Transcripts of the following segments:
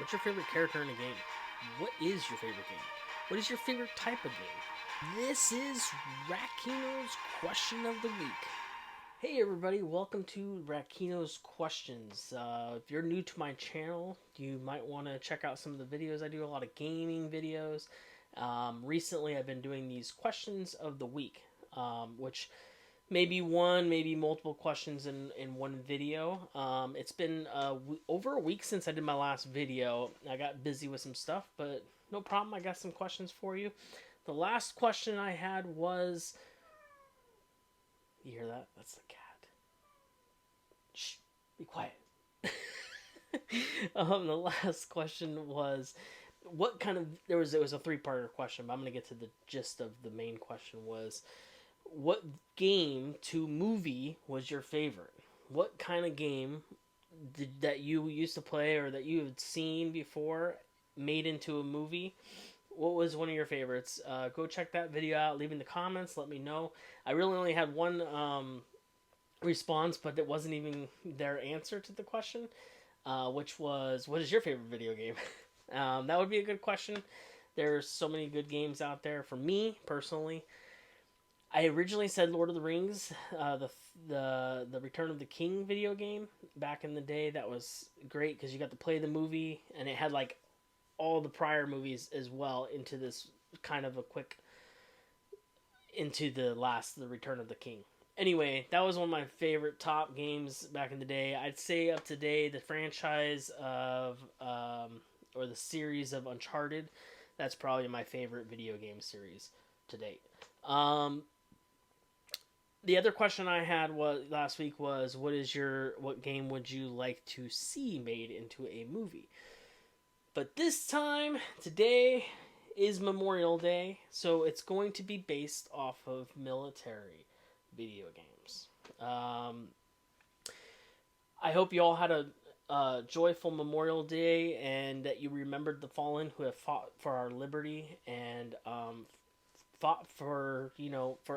What's your favorite character in a game? What is your favorite game? What is your favorite type of game? This is Rakino's Question of the Week. Hey everybody, welcome to Rakino's Questions. If you're new to my channel, you might want to check out some of the videos. I do a lot of gaming videos. Recently I've been doing these Questions of the Week, which maybe one, maybe multiple questions in one video. It's been over a week since I did my last video. I got busy with some stuff, but no problem. I got some questions for you. The last question I had was... You hear that? That's the cat. Shh, be quiet. The last question was... What kind of... It was a three-parter question, but I'm going to get to the gist of the main question was... What game to movie was your favorite? What kind of game that you used to play or that you had seen before made into a movie? What was one of your favorites? Go check that video out. Leave in the comments. Let me know. I really only had one response, but it wasn't even their answer to the question, which was, what is your favorite video game? That would be a good question. There's so many good games out there. For me, personally, I originally said Lord of the Rings, the Return of the King video game back in the day. That was great because you got to play the movie, and it had like all the prior movies as well into this kind of a quick into the Return of the King. Anyway, that was one of my favorite top games back in the day. I'd say up to today the franchise of or the series of Uncharted. That's probably my favorite video game series to date. The other question I had last week was, what game would you like to see made into a movie? But this time, today is Memorial Day, so it's going to be based off of military video games. I hope you all had a joyful Memorial Day and that you remembered the fallen who have fought for our liberty and fought for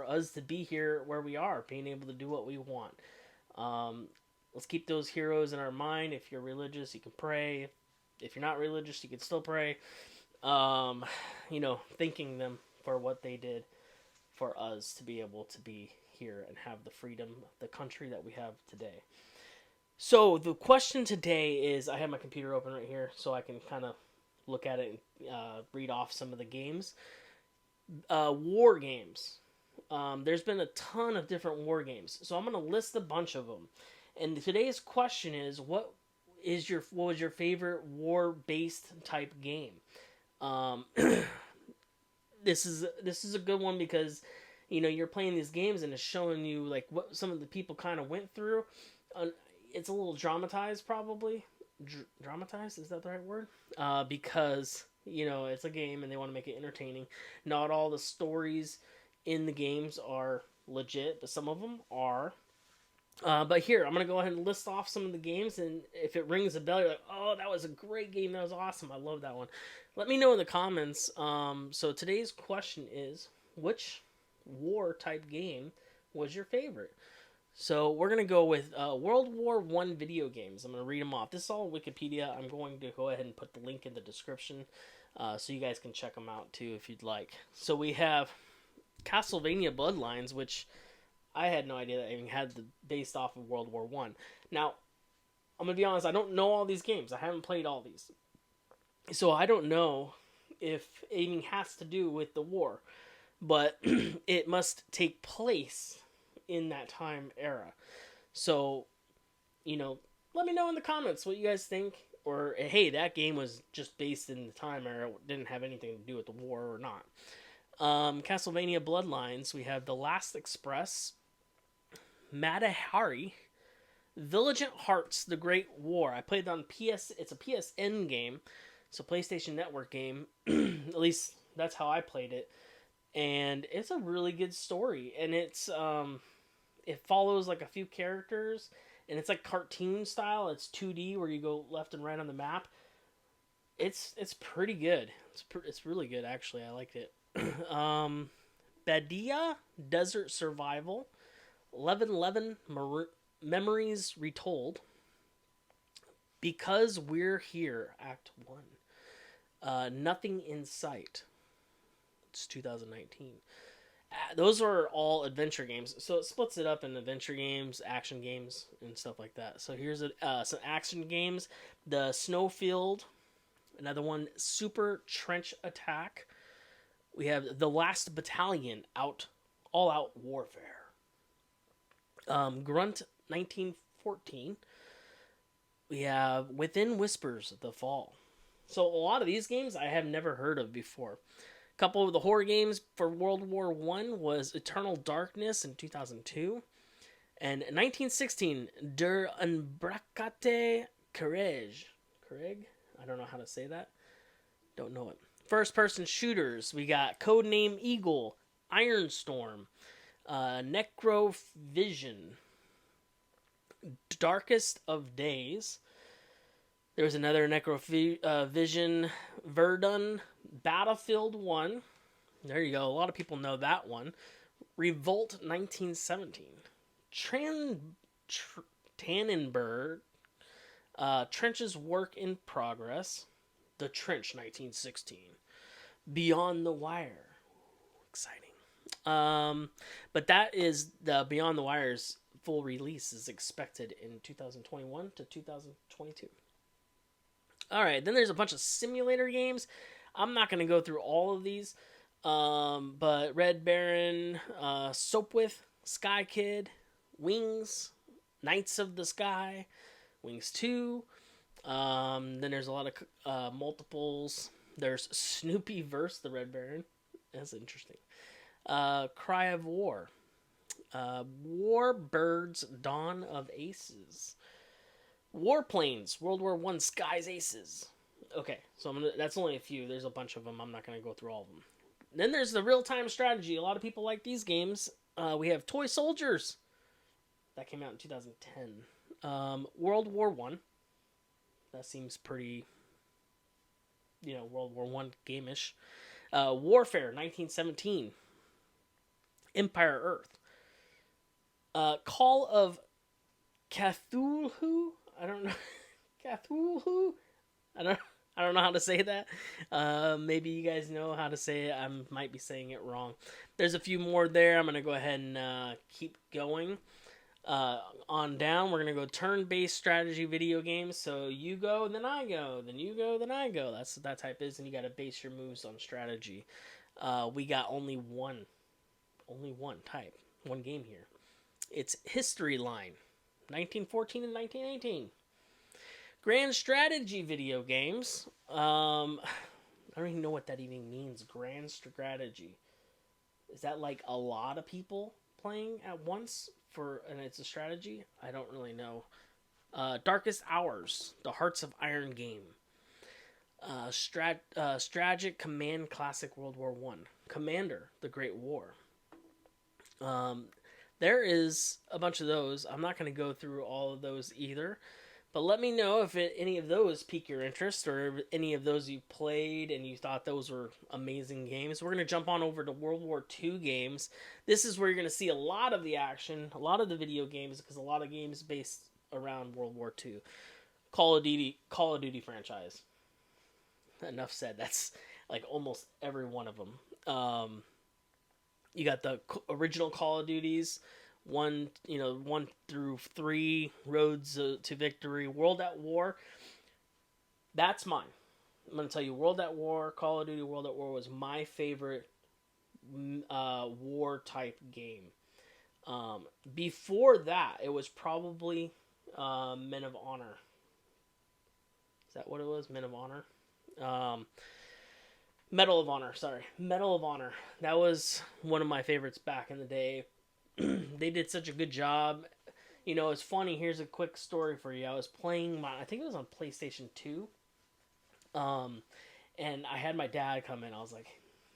us to be here where we are, being able to do what we want. Let's keep those heroes in our mind. If you're religious, you can pray. If you're not religious, you can still pray. Thanking them for what they did for us to be able to be here and have the freedom, the country that we have today. So the question today is, I have my computer open right here so I can kind of look at it and read off some of the games. War games. There's been a ton of different war games, so I'm going to list a bunch of them. And today's question is, what was your favorite war-based type game? This is a good one because you're playing these games and it's showing you like what some of the people kind of went through. It's a little dramatized, probably. Dramatized, is that the right word? Because it's a game and they want to make it entertaining. Not all the stories in the games are legit, but some of them are. But here, I'm going to go ahead and list off some of the games, and if it rings a bell, you're like, oh, that was a great game, that was awesome, I love that one. Let me know in the comments. So today's question is, which war-type game was your favorite? So we're going to go with World War I video games. I'm going to read them off. This is all Wikipedia. I'm going to go ahead and put the link in the description so you guys can check them out too if you'd like. So we have Castlevania Bloodlines, which I had no idea that I even had based off of World War I. Now, I'm going to be honest, I don't know all these games. I haven't played all these. So I don't know if it even has to do with the war. But it must take place in that time era. So, let me know in the comments what you guys think. Or, hey, that game was just based in the time era. It didn't have anything to do with the war or not. Castlevania Bloodlines, we have The Last Express, Matahari, Vigilant Hearts, The Great War. I played it on PS. It's a PSN game. It's a PlayStation Network game. At least that's how I played it. And it's a really good story. And it's it follows like a few characters. And it's like cartoon style. It's 2D where you go left and right on the map. It's pretty good. It's really good, actually. I liked it. Badia Desert Survival, 1111 Memories Retold, Because We're Here, Act 1. Nothing in Sight. It's 2019. Those are all adventure games. So it splits it up in adventure games, action games, and stuff like that. So here's some action games. The Snowfield. Another one, Super Trench Attack. We have The Last Battalion, All Out Warfare. Grunt 1914. We have Within Whispers, The Fall. So a lot of these games I have never heard of before. A couple of the horror games for World War I was Eternal Darkness in 2002. And in 1916, Der Unbrakate Courage. Craig? I don't know how to say that. Don't know it. First-person shooters. We got Codename Eagle, Ironstorm, Necrovision, Darkest of Days. There was another Necrovision, Verdun, Battlefield 1. There you go. A lot of people know that one. Revolt 1917. Tannenberg. Trench's Work in Progress. The Trench 1916. Beyond the Wire. Exciting. But that is the Beyond the Wire's full release is expected in 2021 to 2022. Alright, then there's a bunch of simulator games. I'm not going to go through all of these. But Red Baron, Soapwith, Sky Kid, Wings, Knights of the Sky, Wings 2. Then there's a lot of multiples. There's Snoopy vs. the Red Baron. That's interesting. Cry of War. Warbirds Dawn of Aces. Warplanes World War I Skies Aces. Okay, so that's only a few. There's a bunch of them. I'm not going to go through all of them. Then there's the real-time strategy. A lot of people like these games. We have Toy Soldiers. That came out in 2010. World War I. That seems pretty, World War I game-ish. Warfare, 1917. Empire Earth. Call of Cthulhu? I don't know. Cthulhu? I don't know how to say that. Maybe you guys know how to say it. I might be saying it wrong. There's a few more there. I'm going to go ahead and keep going. On down, we're going to go turn-based strategy video games. So you go, then I go. Then you go, then I go. That's what that type is. And you got to base your moves on strategy. We got only one type. One game here. It's History Line. 1914 and 1918. Grand strategy video games. I don't even know what that even means. Grand strategy. Is that like a lot of people playing at once and it's a strategy? I don't really know. Darkest Hours. The Hearts of Iron game. Strategic Command Classic World War I. Commander, The Great War. There is a bunch of those. I'm not going to go through all of those either. But let me know if any of those pique your interest or any of those you played and you thought those were amazing games. We're going to jump on over to World War II games. This is where you're going to see a lot of the action, a lot of the video games, because a lot of games based around World War II. Call of Duty franchise. Enough said. That's like almost every one of them. You got the original Call of Duties. 1 through 3, Roads to Victory, World at War. That's mine. I'm going to tell you, World at War, Call of Duty World at War was my favorite war type game. Before that, it was probably Men of Honor. Is that what it was? Men of Honor? Medal of Honor, sorry. Medal of Honor. That was one of my favorites back in the day. They did such a good job. It's funny. Here's a quick story for you. I was playing I think it was on PlayStation 2. And I had my dad come in. I was like,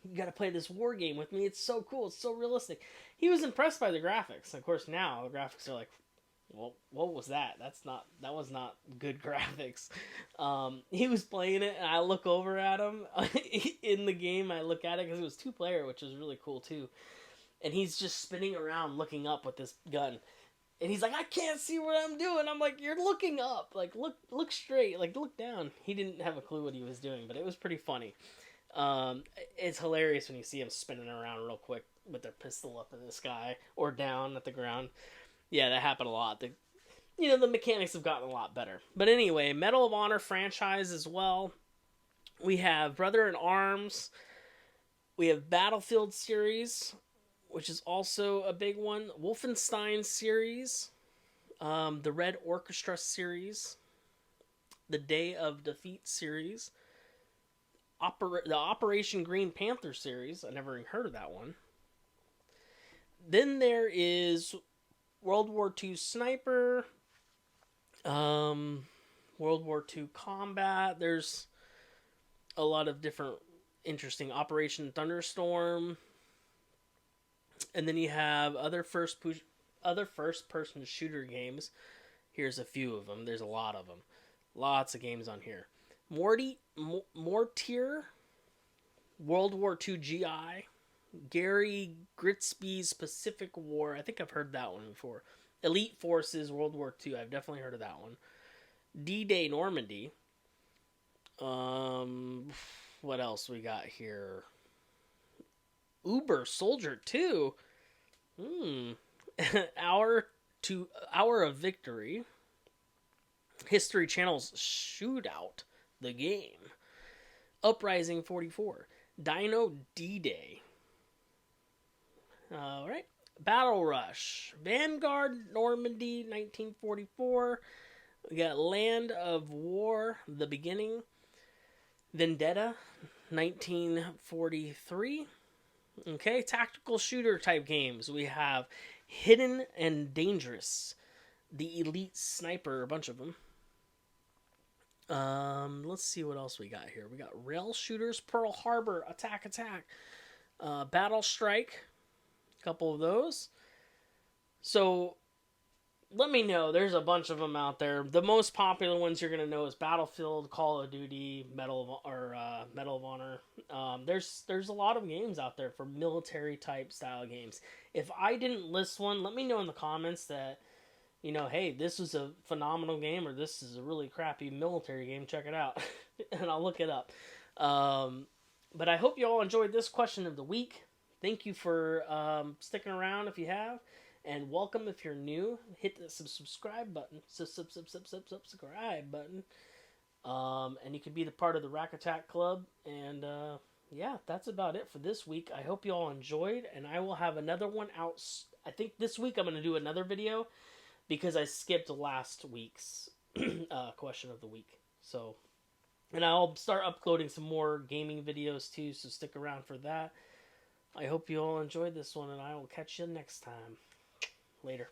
you got to play this war game with me. It's so cool. It's so realistic. He was impressed by the graphics. Of course, now the graphics are like, well, what was that? That was not good graphics. He was playing it, and I look over at him in the game. I look at it because it was 2-player, which was really cool too. And he's just spinning around looking up with this gun. And he's like, I can't see what I'm doing. I'm like, you're looking up. Like, look straight. Like, look down. He didn't have a clue what he was doing, but it was pretty funny. It's hilarious when you see him spinning around real quick with their pistol up in the sky or down at the ground. Yeah, that happened a lot. The mechanics have gotten a lot better. But anyway, Medal of Honor franchise as well. We have Brother in Arms. We have Battlefield series, which is also a big one. Wolfenstein series. The Red Orchestra series. The Day of Defeat series. The Operation Green Panther series. I never even heard of that one. Then there is World War II Sniper. World War II Combat. There's a lot of different interesting Operation Thunderstorm. And then you have other first-person shooter games. Here's a few of them. There's a lot of them. Lots of games on here. Mortier, World War II GI, Gary Grigsby's Pacific War. I think I've heard that one before. Elite Forces, World War II. I've definitely heard of that one. D-Day Normandy. What else we got here? Uber Soldier 2. Hour of Victory. History Channel's Shootout, the game. Uprising 44. Dino D-Day. Alright. Battle Rush. Vanguard Normandy 1944. We got Land of War, The Beginning. Vendetta 1943. Okay, tactical shooter type games. We have Hidden and Dangerous. The Elite Sniper, a bunch of them. Let's see what else we got here. We got Rail Shooters, Pearl Harbor, Attack. Battle Strike. A couple of those. So, let me know. There's a bunch of them out there. The most popular ones you're going to know is Battlefield, Call of Duty, Medal of Honor. There's a lot of games out there for military type style games. If I didn't list one, let me know in the comments that, hey, this was a phenomenal game or this is a really crappy military game. Check it out. And I'll look it up. But I hope you all enjoyed this question of the week. Thank you for sticking around if you have. And welcome if you're new. Hit the subscribe button. Subscribe button. And you can be the part of the Rack Attack Club. And yeah, that's about it for this week. I hope you all enjoyed. And I will have another one out. I think this week I'm going to do another video because I skipped last week's question of the week. So, and I'll start uploading some more gaming videos too. So stick around for that. I hope you all enjoyed this one. And I will catch you next time. Later.